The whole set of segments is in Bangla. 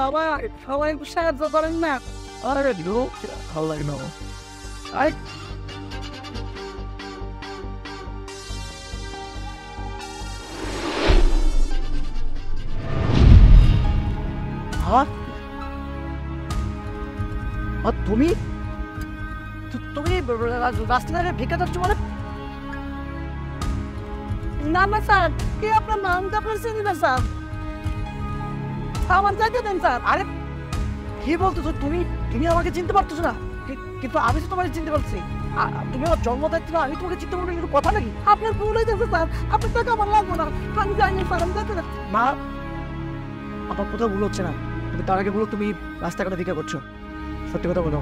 বাবা সবাই একটু সাহায্য করেন না। আরে লোক ভালো লাগে না। আই হ্যাঁ তুমি তুমি রাস্তায় ভিক্ষা যাচ্ছ মানে? না না স্যার, কি আপনার নামটা আপনার চিনি না স্যার, আমার যাইতে দেন স্যার। আরে কি বলতেছো তুমি? তুমি আমাকে চিনতে পারতেছো না, কিন্তু আমি তো তোমাকে চিনতে পারছি। তুমি আমার জন্মদায়িত্ব না, আমি তোমাকে চিনতে পারবো কিন্তু কথা নাকি? আপনার ভুল হয়ে যাচ্ছে স্যার, আপনার টাকা আমার লাগবো না, আমি জানি স্যার, আমি যাইতে দেন। মা, আমার কোথাও ভুল হচ্ছে না, তুমি তার আগে বলো তুমি রাস্তাঘাটে ভিক্ষা করছো, সত্যি কথা বলো।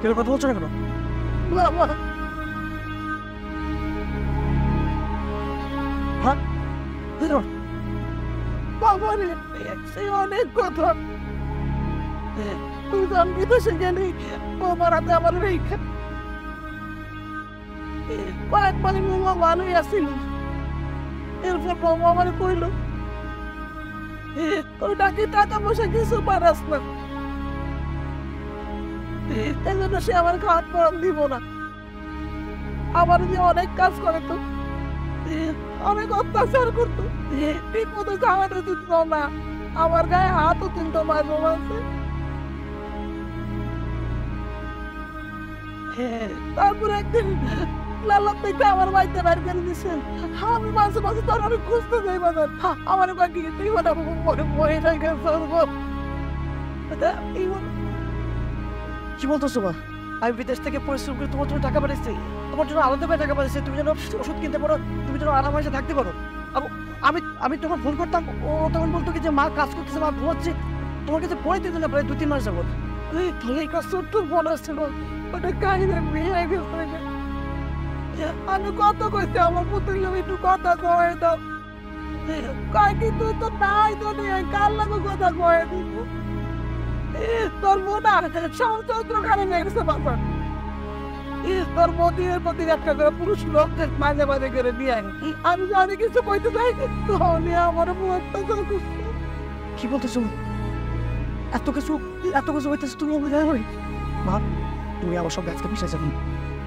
কেউ কথা বলছো না কেন? হ্যাঁ অনেক কথা, তুই যখন বিদেশে গেলি আমার হাতে আমার রেখা কয়েকবার মোমা ভালোই আসিল, এরপর মোমা আমার কইল ওটা কি টাকা পয়সা কিছু পারাস না, এই জন্য সে আমার খাওয়ার পরম দিব না। আমার যে অনেক কাজ করে তো, অনেক অত্যাচার করতো, ঠিক মতো খাওয়াতে দিত না, আমার গায়ে হাতও তুলতো মাঝে মাঝে। তারপরে একদিন লাল্লা থেকে আমার বাড়িতে বাইর করে দিছে, আমি মাঝে মাঝে তোর আমি খুঁজতে যাই বাজার, আমার বাকি তুই মানে মরে কি বলতেছো মা? আমি বিদেশ থেকে পরিশ্রম করে তোমার জন্য টাকা পাঠাচ্ছি, তোমার জন্য আলাদা টাকা পাঠাচ্ছি, তুমি যেন ওষুধ কিনতে পারো, তুমি যেন আরাম হয়ে থাকতে পারো। আমি আমি তখন ফোন করতাম, ও তখন বলতো কি যে মা কাজ করতেছে, মা ঘুমাচ্ছে, তোমার কাছে পড়ে দিত না প্রায় 2-3 মাস যাবত। এই কাজ ছোট্ট ফোন আসছিল, ওটা কাহিনী বিয়ে গেছে। আমি কত কইছি আমার পুতুল একটু কথা কয়ে দাও, কয় কি তুই তো নাই তো নেই, কার লাগে কথা কয়ে দিব, তোর মন আর সমচন্দ্র খানে লেগেছে বাবা, তোর মতির প্রতি একটা করে পুরুষ লোক মাঝে মাঝে করে নিয়ে আমি জানি কিছু কইতে চাই, তাহলে আমার মনটা কি বলতেছো? এত কিছু হইতেছে তুমি মা, তুমি আমার সব গাছকে পিছিয়ে যাবেন,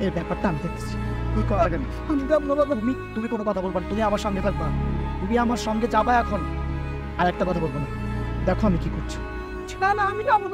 এই ব্যাপারটা আমি দেখতেছি। তুমি কোনো কথা বলবা, তুমি আমার সঙ্গে থাকবা, তুমি আমার সঙ্গে যাবা এখন, আর একটা কথা বলবো না, দেখো আমি কি করছি। না না আমি যাবো,